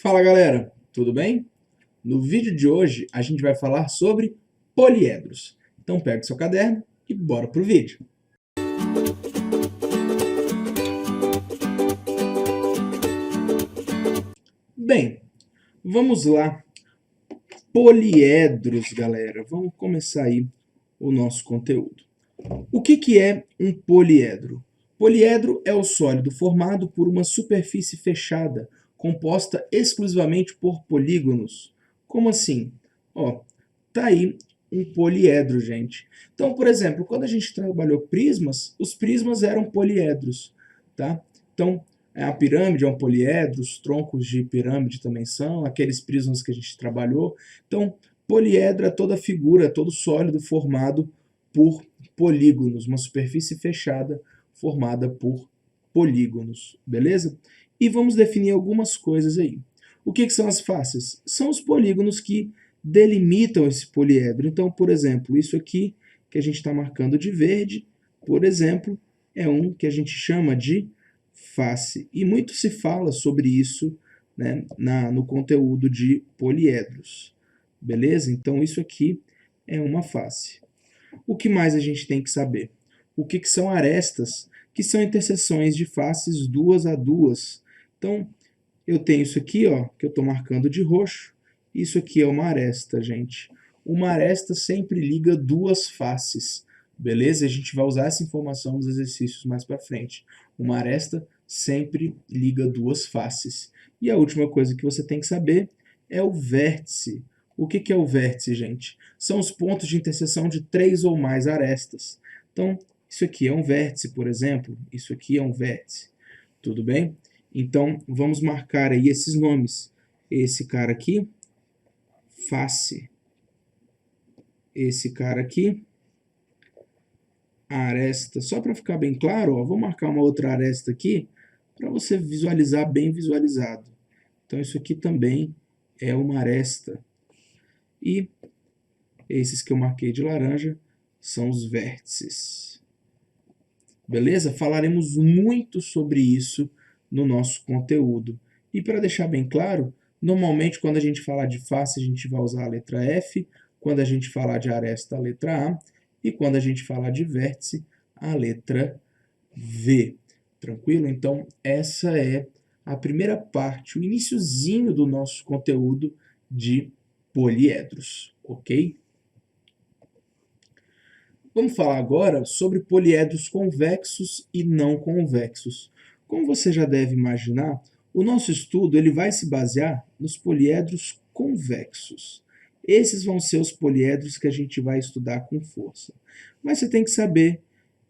Fala galera, tudo bem? No vídeo de hoje a gente vai falar sobre poliedros. Então pega o seu caderno e bora pro vídeo. Bem, vamos lá. Poliedros, galera. Vamos começar aí o nosso conteúdo. O que é um poliedro? Poliedro é o sólido formado por uma superfície fechada, composta exclusivamente por polígonos. Como assim? Ó, tá aí um poliedro, gente. Então, por exemplo, quando a gente trabalhou prismas, os prismas eram poliedros, tá? Então, a pirâmide é um poliedro, os troncos de pirâmide também são, aqueles prismas que a gente trabalhou. Então, poliedro é toda figura, todo sólido formado por polígonos, uma superfície fechada formada por polígonos, beleza? E vamos definir algumas coisas aí. O que são as faces? São os polígonos que delimitam esse poliedro. Então, por exemplo, isso aqui que a gente está marcando de verde, por exemplo, é um que a gente chama de face. E muito se fala sobre isso, né, no conteúdo de poliedros. Beleza? Então, isso aqui é uma face. O que mais a gente tem que saber? O que são arestas? Que são interseções de faces duas a duas. Então, eu tenho isso aqui, ó, que eu estou marcando de roxo. Isso aqui é uma aresta, gente. Uma aresta sempre liga duas faces, beleza? A gente vai usar essa informação nos exercícios mais para frente. Uma aresta sempre liga duas faces. E a última coisa que você tem que saber é o vértice. O que é o vértice, gente? São os pontos de interseção de três ou mais arestas. Então, isso aqui é um vértice, por exemplo. Isso aqui é um vértice. Tudo bem? Então, vamos marcar aí esses nomes. Esse cara aqui, face. Esse cara aqui, aresta. Só para ficar bem claro, ó, vou marcar uma outra aresta aqui, para você visualizar bem visualizado. Então, isso aqui também é uma aresta. E esses que eu marquei de laranja são os vértices. Beleza? Falaremos muito sobre isso no nosso conteúdo. E para deixar bem claro, normalmente quando a gente falar de face, a gente vai usar a letra F, quando a gente falar de aresta, a letra A, e quando a gente falar de vértice, a letra V. Tranquilo? Então, essa é a primeira parte, o iniciozinho do nosso conteúdo de poliedros, ok? Vamos falar agora sobre poliedros convexos e não convexos. Como você já deve imaginar, o nosso estudo ele vai se basear nos poliedros convexos. Esses vão ser os poliedros que a gente vai estudar com força. Mas você tem que saber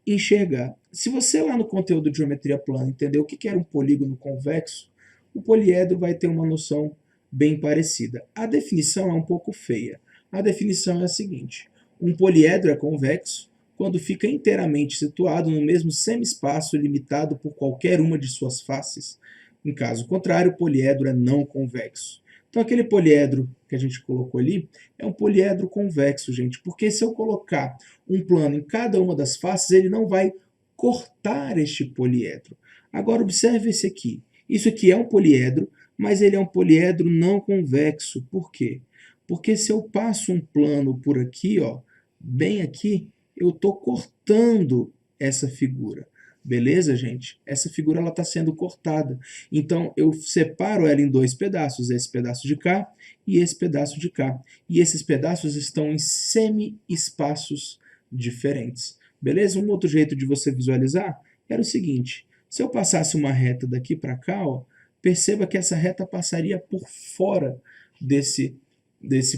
enxergar. Se você lá no conteúdo de geometria plana entendeu o que era um polígono convexo, o poliedro vai ter uma noção bem parecida. A definição é um pouco feia. A definição é a seguinte: um poliedro é convexo quando fica inteiramente situado no mesmo semi-espaço limitado por qualquer uma de suas faces. Em caso contrário, o poliedro é não convexo. Então, aquele poliedro que a gente colocou ali é um poliedro convexo, gente, porque se eu colocar um plano em cada uma das faces, ele não vai cortar este poliedro. Agora, observe esse aqui. Isso aqui é um poliedro, mas ele é um poliedro não convexo. Por quê? Porque se eu passo um plano por aqui, ó, bem aqui, eu estou cortando essa figura. Beleza, gente? Essa figura está sendo cortada. Então, eu separo ela em dois pedaços, esse pedaço de cá e esse pedaço de cá. E esses pedaços estão em semi-espaços diferentes. Beleza? Um outro jeito de você visualizar era o seguinte: se eu passasse uma reta daqui para cá, ó, perceba que essa reta passaria por fora desse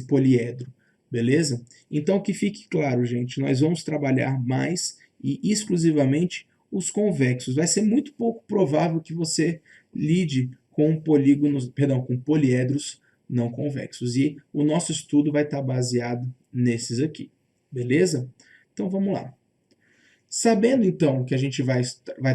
poliedro. Beleza? Então, que fique claro, gente, nós vamos trabalhar mais e exclusivamente os convexos. Vai ser muito pouco provável que você lide com polígonos, perdão, com poliedros não convexos. E o nosso estudo vai estar baseado nesses aqui. Beleza? Então, vamos lá. Sabendo, então, que a gente vai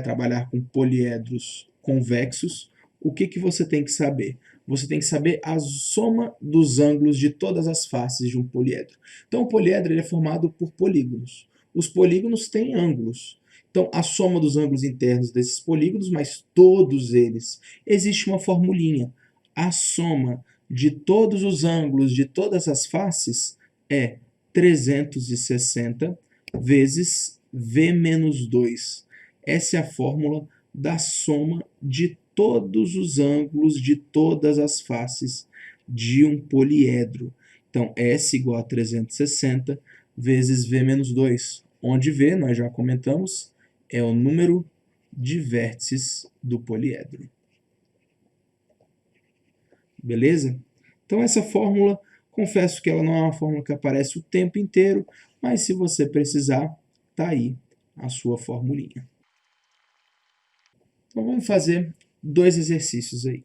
trabalhar com poliedros convexos, o que você tem que saber? Você tem que saber a soma dos ângulos de todas as faces de um poliedro. Então, o poliedro ele é formado por polígonos. Os polígonos têm ângulos. Então, a soma dos ângulos internos desses polígonos, mas todos eles, existe uma formulinha. a soma de todos os ângulos de todas as faces é 360 vezes V menos 2. Essa é a fórmula da soma de todos os ângulos de todas as faces de um poliedro. Então, S igual a 360 vezes V menos 2, onde V, nós já comentamos, é o número de vértices do poliedro. Beleza? Então, essa fórmula, confesso que ela não é uma fórmula que aparece o tempo inteiro, mas se você precisar, tá aí a sua formulinha. Então, vamos fazer 2 exercícios aí.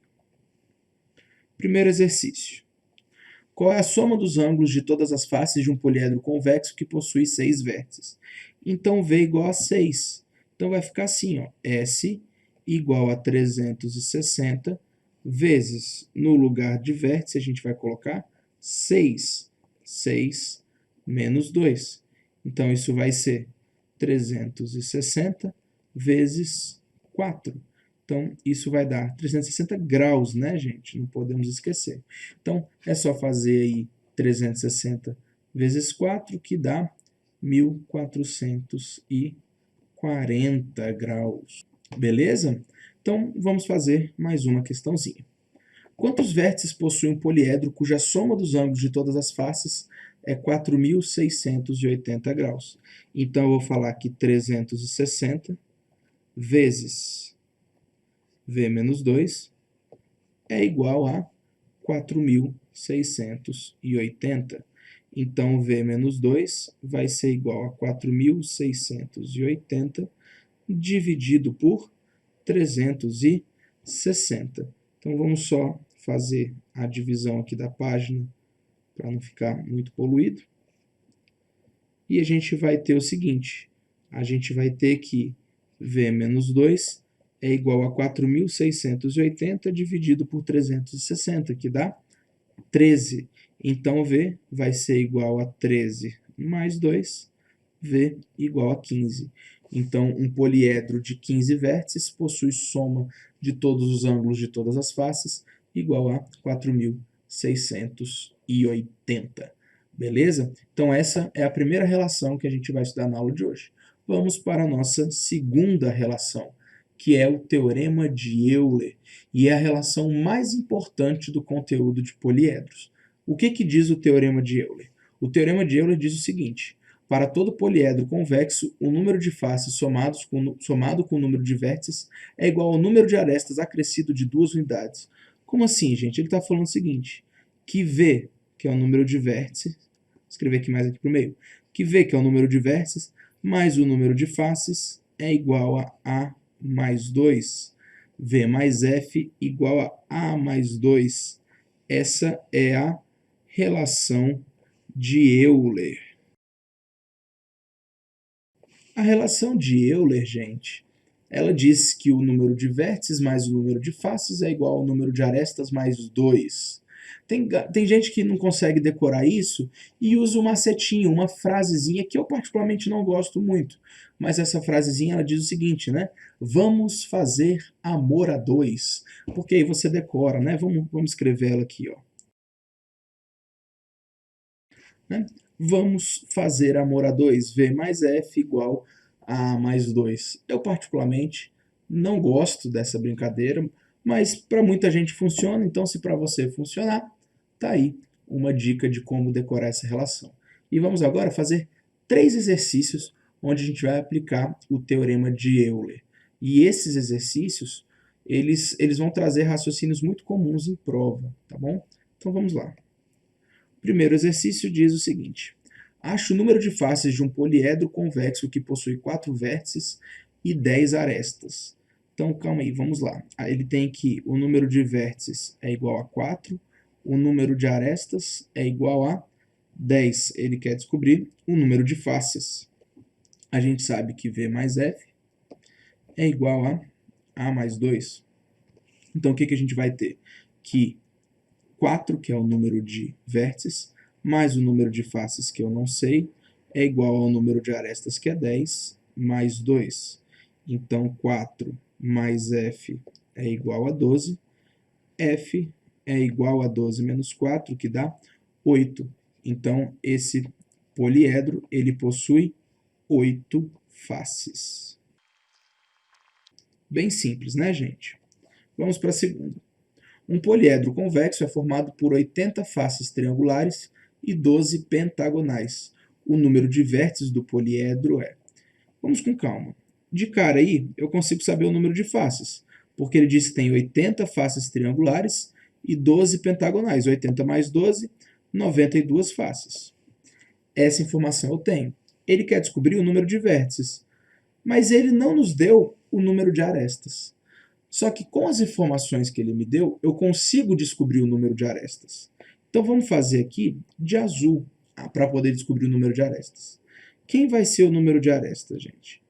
Primeiro exercício. Qual é a soma dos ângulos de todas as faces de um poliedro convexo que possui 6 vértices? Então, V igual a 6. Então, vai ficar assim, ó, S igual a 360 vezes, no lugar de vértice, a gente vai colocar 6. 6 menos 2. Então, isso vai ser 360 vezes 4. Então, isso vai dar 360 graus, né, gente? Não podemos esquecer. Então, é só fazer aí 360 vezes 4, que dá 1440 graus. Beleza? Então, vamos fazer mais uma questãozinha. Quantos vértices possui um poliedro cuja soma dos ângulos de todas as faces é 4.680 graus? Então, eu vou falar que 360 vezes V menos 2 é igual a 4.680. Então, V menos 2 vai ser igual a 4.680 dividido por 360. Então, vamos só fazer a divisão aqui da página para não ficar muito poluído. E a gente vai ter o seguinte, a gente vai ter que V menos 2 é igual a 4.680 dividido por 360, que dá 13. Então, V vai ser igual a 13 mais 2, V igual a 15. Então, um poliedro de 15 vértices possui soma de todos os ângulos de todas as faces igual a 4.680. Beleza? Então, essa é a primeira relação que a gente vai estudar na aula de hoje. Vamos para a nossa segunda relação, que é o Teorema de Euler, e é a relação mais importante do conteúdo de poliedros. O que diz o Teorema de Euler? O Teorema de Euler diz o seguinte: para todo poliedro convexo, o número de faces somado com o número de vértices é igual ao número de arestas acrescido de 2 unidades. Como assim, gente? Ele está falando o seguinte, que V, que é o número de vértices, vou escrever aqui mais aqui para o meio, que V, que é o número de vértices, mais o número de faces, é igual a A mais 2. V mais F igual a A mais 2. Essa é a relação de Euler. A relação de Euler, gente, ela diz que o número de vértices mais o número de faces é igual ao número de arestas mais 2. Tem gente que não consegue decorar isso e usa uma macetinho, uma frasezinha que eu particularmente não gosto muito. Mas essa frasezinha ela diz o seguinte, né? Vamos fazer amor a 2. Porque aí você decora, né? Vamos escrever ela aqui, ó. Né? Vamos fazer amor a 2, V mais F igual a A mais 2. Eu particularmente não gosto dessa brincadeira, mas para muita gente funciona, então se para você funcionar, tá aí uma dica de como decorar essa relação. E vamos agora fazer 3 exercícios onde a gente vai aplicar o Teorema de Euler. E esses exercícios, eles vão trazer raciocínios muito comuns em prova, tá bom? Então vamos lá. O primeiro exercício diz o seguinte: ache o número de faces de um poliedro convexo que possui 4 vértices e 10 arestas. Então, calma aí, vamos lá. Ele tem que o número de vértices é igual a 4, o número de arestas é igual a 10. Ele quer descobrir o número de faces. A gente sabe que V mais F é igual a A mais 2. Então, o que a gente vai ter? Que 4, que é o número de vértices, mais o número de faces, que eu não sei, é igual ao número de arestas, que é 10, mais 2. Então, 4 mais F é igual a 12. F é igual a 12 menos 4, que dá 8. Então, esse poliedro ele possui 8 faces. Bem simples, né, gente? Vamos para a segunda. Um poliedro convexo é formado por 80 faces triangulares e 12 pentagonais. O número de vértices do poliedro é... Vamos com calma. De cara aí, eu consigo saber o número de faces, porque ele diz que tem 80 faces triangulares e 12 pentagonais. 80 mais 12, 92 faces. Essa informação eu tenho. Ele quer descobrir o número de vértices, mas ele não nos deu o número de arestas. Só que com as informações que ele me deu, eu consigo descobrir o número de arestas. Então vamos fazer aqui de azul, para poder descobrir o número de arestas. Quem vai ser o número de arestas, gente?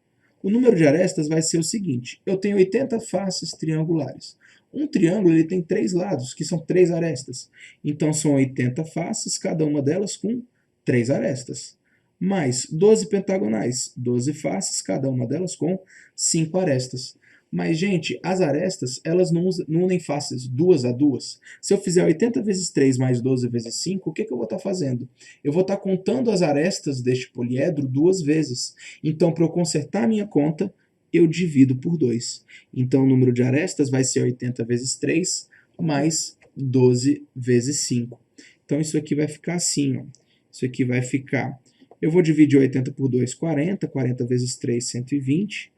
O número de arestas vai ser o seguinte: eu tenho 80 faces triangulares. Um triângulo ele tem 3 lados, que são 3 arestas. Então são 80 faces, cada uma delas com 3 arestas. Mais 12 pentagonais, 12 faces, cada uma delas com 5 arestas. Mas, gente, as arestas, elas não unem faces duas a duas. Se eu fizer 80 vezes 3 mais 12 vezes 5, o que eu vou estar fazendo? Eu vou estar contando as arestas deste poliedro 2 vezes. Então, para eu consertar a minha conta, eu divido por 2. Então, o número de arestas vai ser 80 vezes 3 mais 12 vezes 5. Então, isso aqui vai ficar assim, ó. Isso aqui vai ficar... Eu vou dividir 80 por 2, 40. 40 vezes 3, 120.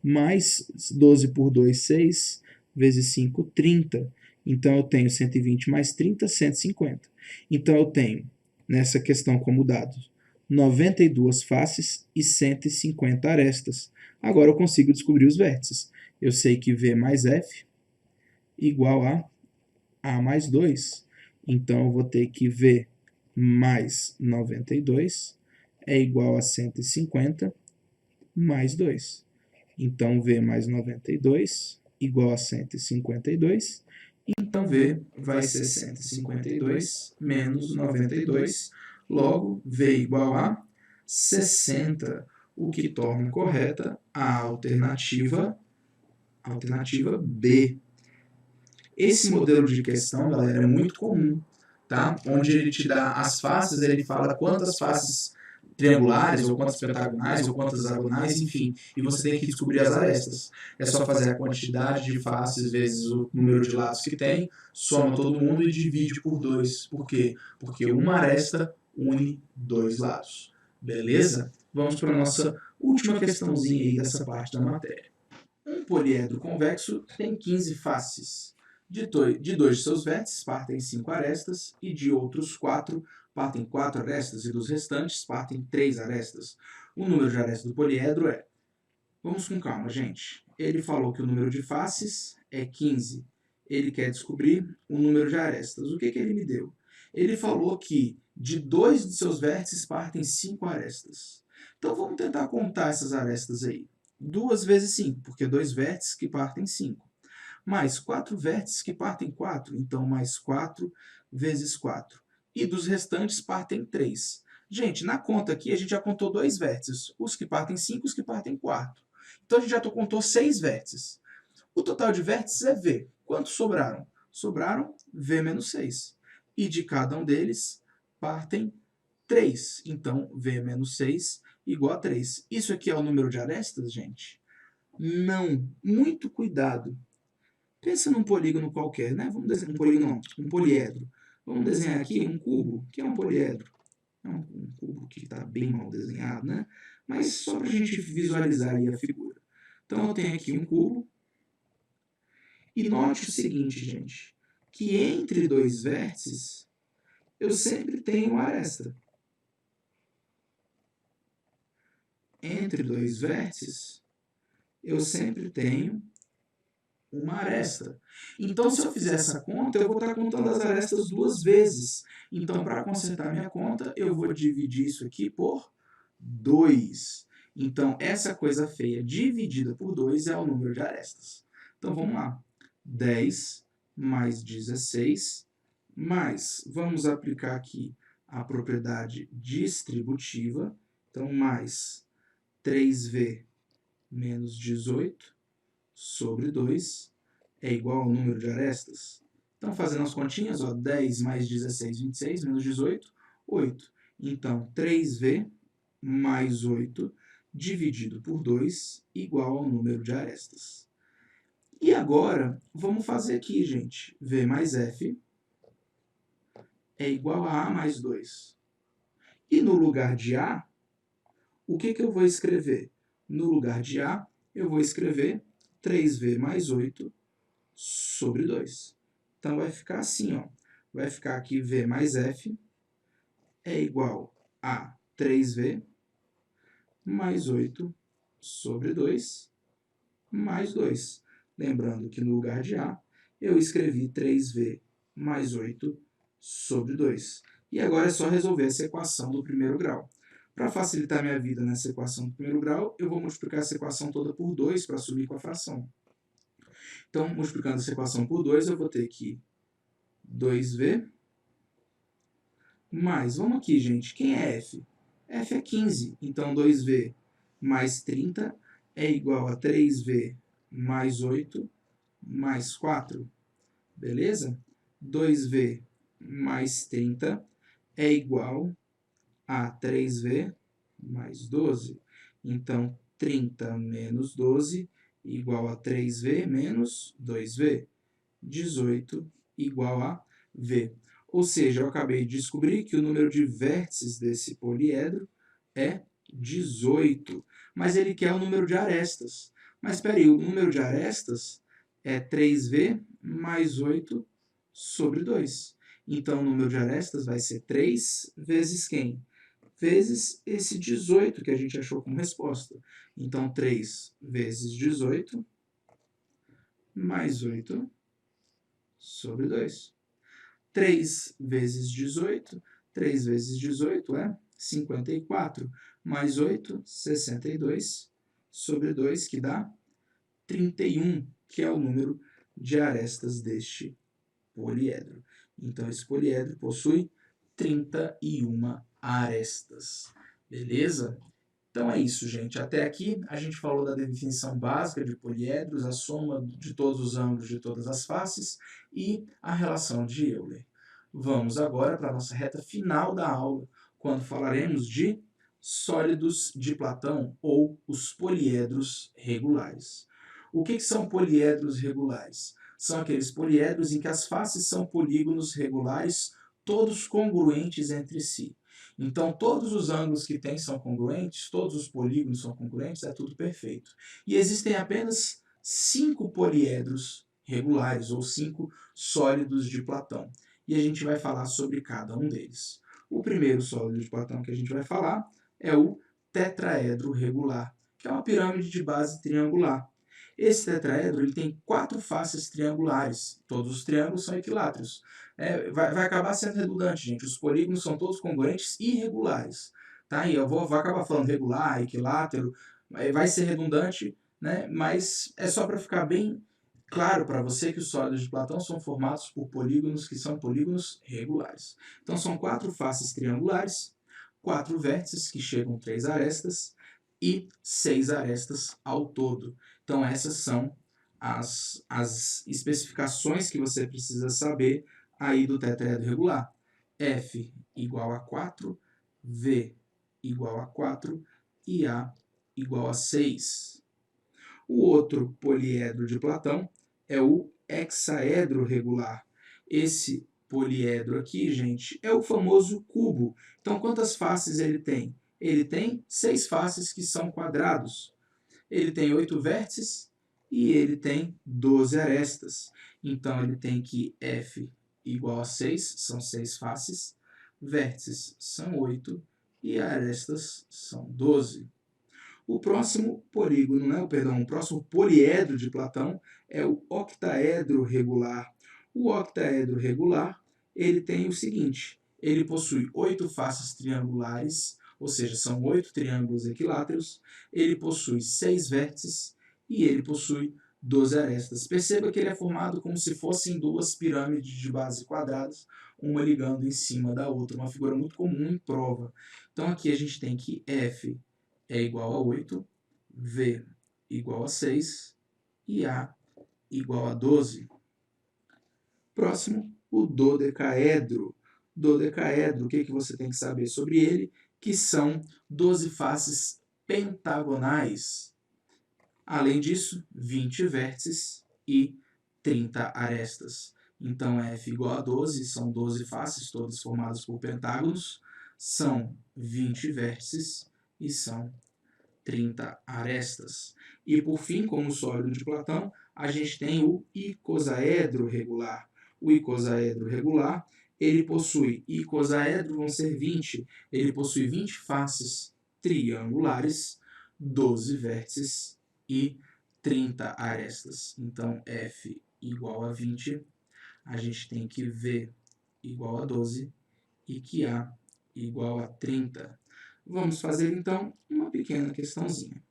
Mais 12 por 2, 6, vezes 5, 30. Então, eu tenho 120 mais 30, 150. Então, eu tenho, nessa questão como dados, 92 faces e 150 arestas. Agora, eu consigo descobrir os vértices. Eu sei que V mais F igual a A mais 2. Então, eu vou ter que V mais 92 é igual a 150 mais 2. Então, V mais 92 igual a 152. Então, V vai ser 152 menos 92. Logo, V igual a 60, o que torna correta a alternativa B. Esse modelo de questão, galera, é muito comum, tá? Onde ele te dá as faces, ele fala quantas faces triangulares, ou quantas pentagonais, ou quantas hexagonais, enfim, e você tem que descobrir as arestas. É só fazer a quantidade de faces vezes o número de lados que tem, soma todo mundo e divide por 2. Por quê? Porque uma aresta une 2 lados. Beleza? Vamos para a nossa última questãozinha aí dessa parte da matéria. Um poliedro convexo tem 15 faces. De dois de seus vértices partem 5 arestas, e de outros 4 partem 4 arestas, e dos restantes partem 3 arestas. O número de arestas do poliedro é... Vamos com calma, gente. Ele falou que o número de faces é 15. Ele quer descobrir o número de arestas. O que ele me deu? Ele falou que de 2 de seus vértices partem 5 arestas. Então vamos tentar contar essas arestas aí. 2 vezes 5, porque 2 vértices que partem 5. Mais 4 vértices que partem 4, então mais 4 vezes 4. E dos restantes partem 3. Gente, na conta aqui a gente já contou 2 vértices, os que partem 5 e os que partem 4. Então a gente já contou 6 vértices. O total de vértices é V. Quantos sobraram? Sobraram V menos 6. E de cada um deles partem 3. Então, V menos 6 igual a 3. Isso aqui é o número de arestas, gente? Não. Muito cuidado. Pensa num polígono qualquer, né? Vamos desenhar um polígono, não, um poliedro. Vamos desenhar aqui um cubo, que é um poliedro. É um cubo que está bem mal desenhado, né? Mas só para a gente visualizar aí a figura. Então, eu tenho aqui um cubo. E note o seguinte, gente, que entre 2 vértices, eu sempre tenho uma aresta. Entre 2 vértices, eu sempre tenho uma aresta. Então, se eu fizer essa conta, eu vou estar contando as arestas 2 vezes. Então, para consertar minha conta, eu vou dividir isso aqui por 2. Então, essa coisa feia dividida por 2 é o número de arestas. Então, vamos lá. 10 mais 16, mais, vamos aplicar aqui a propriedade distributiva. Então, mais 3V menos 18 sobre 2 é igual ao número de arestas? Então, fazendo as continhas, ó, 10 mais 16, 26, menos 18, 8. Então, 3V mais 8 dividido por 2 igual ao número de arestas. E agora, vamos fazer aqui, gente. V mais F é igual a mais 2. E no lugar de A, o que eu vou escrever? No lugar de A, eu vou escrever 3V mais 8 sobre 2. Então, vai ficar assim, ó. Vai ficar aqui V mais F é igual a 3V mais 8 sobre 2 mais 2. Lembrando que no lugar de A, eu escrevi 3V mais 8 sobre 2. E agora é só resolver essa equação do primeiro grau. Para facilitar minha vida nessa equação do primeiro grau, eu vou multiplicar essa equação toda por 2 para subir com a fração. Então, multiplicando essa equação por 2, eu vou ter que 2V mais, vamos aqui, gente, quem é F? F é 15, então 2V mais 30 é igual a 3V mais 8 mais 4, beleza? 2V mais 30 é igual a 3V mais 12. Então, 30 menos 12 igual a 3V menos 2V. 18 igual a V. Ou seja, eu acabei de descobrir que o número de vértices desse poliedro é 18. Mas ele quer o número de arestas. Mas espera aí, o número de arestas é 3V mais 8 sobre 2. Então, o número de arestas vai ser 3 vezes quem? Vezes esse 18 que a gente achou como resposta. Então, 3 vezes 18 mais 8 sobre 2. 3 vezes 18, 3 vezes 18 é 54, mais 8, 62, sobre 2, que dá 31, que é o número de arestas deste poliedro. Então, esse poliedro possui 31 arestas. Beleza? Então é isso, gente. Até aqui a gente falou da definição básica de poliedros, a soma de todos os ângulos de todas as faces e a relação de Euler. Vamos agora para a nossa reta final da aula, quando falaremos de sólidos de Platão ou os poliedros regulares. O que são poliedros regulares? São aqueles poliedros em que as faces são polígonos regulares, todos congruentes entre si. Então, todos os ângulos que tem são congruentes, todos os polígonos são congruentes, é tudo perfeito. E existem apenas 5 poliedros regulares, ou 5 sólidos de Platão. E a gente vai falar sobre cada um deles. O primeiro sólido de Platão que a gente vai falar é o tetraedro regular, que é uma pirâmide de base triangular. Esse tetraedro ele tem 4 faces triangulares, todos os triângulos são equiláteros. Vai acabar sendo redundante, gente. Os polígonos são todos congruentes e regulares. Tá? E eu vou acabar falando regular, equilátero, vai ser redundante, né? Mas é só para ficar bem claro para você que os sólidos de Platão são formados por polígonos que são polígonos regulares. Então são 4 faces triangulares, 4 vértices que chegam a 3 arestas e 6 arestas ao todo. Então essas são as especificações que você precisa saber aí do tetraedro regular. F igual a 4, V igual a 4 e A igual a 6. O outro poliedro de Platão é o hexaedro regular. Esse poliedro aqui, gente, é o famoso cubo. Então, quantas faces ele tem? Ele tem 6 faces que são quadrados. Ele tem 8 vértices e ele tem 12 arestas. Então, ele tem que F igual a 6, são 6 faces, vértices são 8 e arestas são 12. O próximo polígono, né, o próximo poliedro de Platão é o octaedro regular. O octaedro regular, ele tem o seguinte, ele possui 8 faces triangulares, ou seja, são 8 triângulos equiláteros, ele possui 6 vértices e ele possui 12 arestas. Perceba que ele é formado como se fossem duas pirâmides de base quadradas, uma ligando em cima da outra, uma figura muito comum em prova. Então aqui a gente tem que F é igual a 8, V igual a 6 e A igual a 12. Próximo, o dodecaedro. Dodecaedro, o que você tem que saber sobre ele? Que são 12 faces pentagonais. Além disso, 20 vértices e 30 arestas. Então, F igual a 12, são 12 faces, todas formadas por pentágonos, são 20 vértices e são 30 arestas. E, por fim, como sólido de Platão, a gente tem o icosaedro regular. O icosaedro regular, ele possui, icosaedro vão ser 20, ele possui 20 faces triangulares, 12 vértices e 30 arestas. Então, F igual a 20, a gente tem que V igual a 12 e que A igual a 30. Vamos fazer, então, uma pequena questãozinha.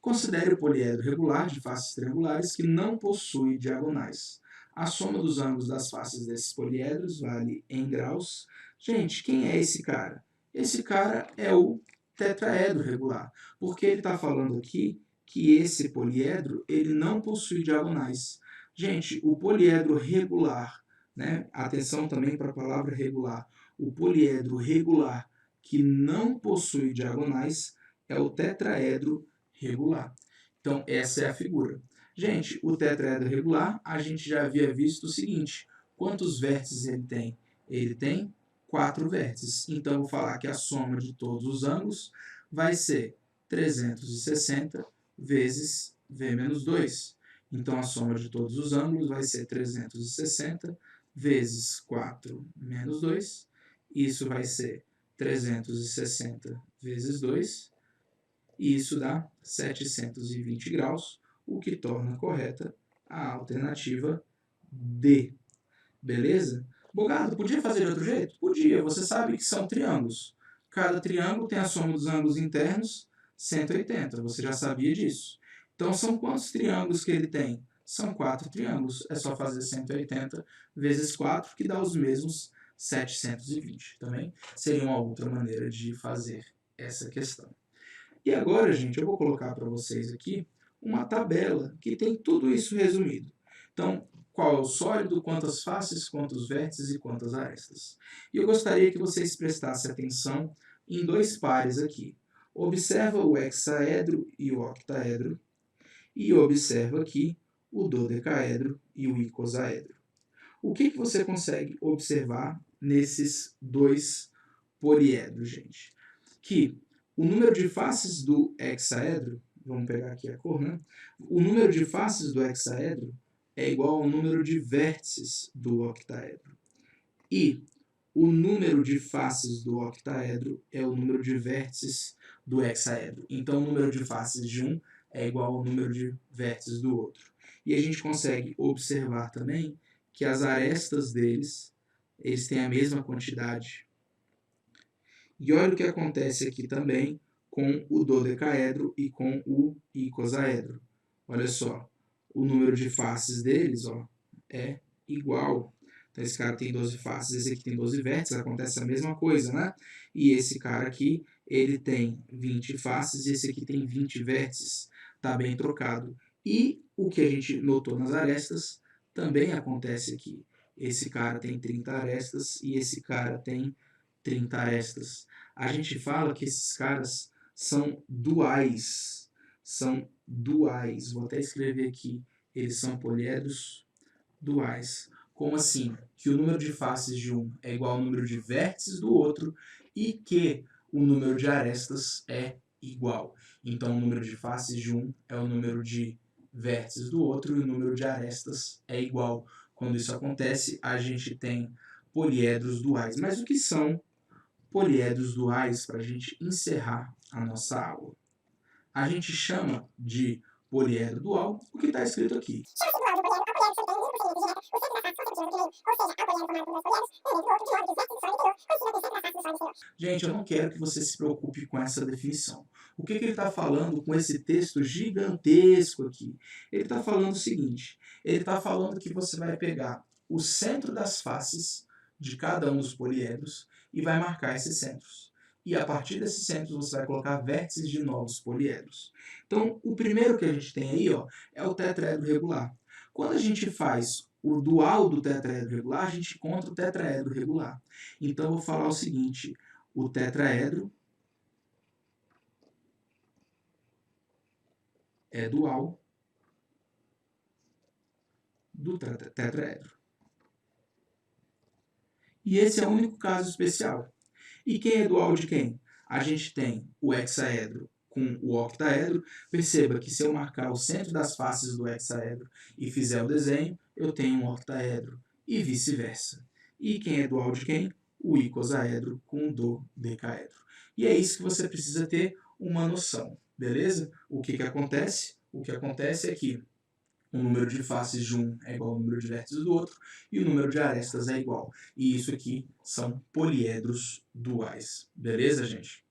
Considere o poliedro regular de faces triangulares que não possui diagonais. A soma dos ângulos das faces desses poliedros vale em graus. Gente, quem é esse cara? Esse cara é o tetraedro regular, porque ele está falando aqui que esse poliedro ele não possui diagonais. Gente, o poliedro regular, né? Atenção também para a palavra regular. O poliedro regular que não possui diagonais é o tetraedro regular. Então, essa é a figura. Gente, o tetraedro regular, a gente já havia visto o seguinte: quantos vértices ele tem? Ele tem 4 vértices. Então, eu vou falar que a soma de todos os ângulos vai ser 360 vezes V menos 2. Então, a soma de todos os ângulos vai ser 360 vezes 4 menos 2. Isso vai ser 360 vezes 2. E isso dá 720 graus, o que torna correta a alternativa D. Beleza? Bogado, podia fazer de outro jeito? Podia. Você sabe que são triângulos. Cada triângulo tem a soma dos ângulos internos, 180. Você já sabia disso. Então, são quantos triângulos que ele tem? São 4 triângulos. É só fazer 180 vezes 4, que dá os mesmos 720. Também seria uma outra maneira de fazer essa questão. E agora, gente, eu vou colocar para vocês aqui uma tabela que tem tudo isso resumido. Então, qual é o sólido, quantas faces, quantos vértices e quantas arestas. E eu gostaria que vocês prestassem atenção em 2 pares aqui. Observa o hexaedro e o octaedro, e observa aqui o dodecaedro e o icosaedro. O que você consegue observar nesses 2 poliedros, gente? Que o número de faces do hexaedro, vamos pegar aqui a cor, né? O número de faces do hexaedro é igual ao número de vértices do octaedro. E o número de faces do octaedro é o número de vértices do hexaedro. Então, o número de faces de um é igual ao número de vértices do outro. E a gente consegue observar também que as arestas deles, eles têm a mesma quantidade. E olha o que acontece aqui também com o dodecaedro e com o icosaedro. Olha só, o número de faces deles é igual. Então, esse cara tem 12 faces, esse aqui tem 12 vértices, acontece a mesma coisa, né? E esse cara aqui, ele tem 20 faces e esse aqui tem 20 vértices. Está bem trocado. E o que a gente notou nas arestas também acontece aqui. Esse cara tem 30 arestas e esse cara tem 30 arestas. A gente fala que esses caras são duais. São duais. Vou até escrever aqui. Eles são poliedros duais. Como assim? Que o número de faces de um é igual ao número de vértices do outro e que o número de arestas é igual. Então, o número de faces de um é o número de vértices do outro e o número de arestas é igual. Quando isso acontece, a gente tem poliedros duais. Mas o que são poliedros duais para a gente encerrar a nossa aula? A gente chama de poliedro dual o que está escrito aqui. Gente, eu não quero que você se preocupe com essa definição. O que ele está falando com esse texto gigantesco aqui? Ele está falando o seguinte, ele está falando que você vai pegar o centro das faces de cada um dos poliedros e vai marcar esses centros. E a partir desses centros você vai colocar vértices de novos poliedros. Então, o primeiro que a gente tem aí é o tetraedro regular. Quando a gente faz o dual do tetraedro regular, a gente encontra o tetraedro regular. Então, eu vou falar o seguinte, o tetraedro é dual do tetraedro. E esse é o único caso especial. E quem é dual de quem? A gente tem o hexaedro com o octaedro. Perceba que se eu marcar o centro das faces do hexaedro e fizer o desenho, eu tenho um octaedro e vice-versa. E quem é dual de quem? O icosaedro com o dodecaedro. E é isso que você precisa ter uma noção, beleza? O que acontece? O que acontece é que o número de faces de um é igual ao número de vértices do outro, e o número de arestas é igual. E isso aqui são poliedros duais. Beleza, gente?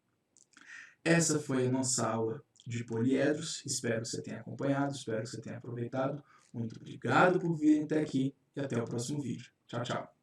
Essa foi a nossa aula de poliedros. Espero que você tenha acompanhado, espero que você tenha aproveitado. Muito obrigado por vir até aqui e até o próximo vídeo. Tchau, tchau.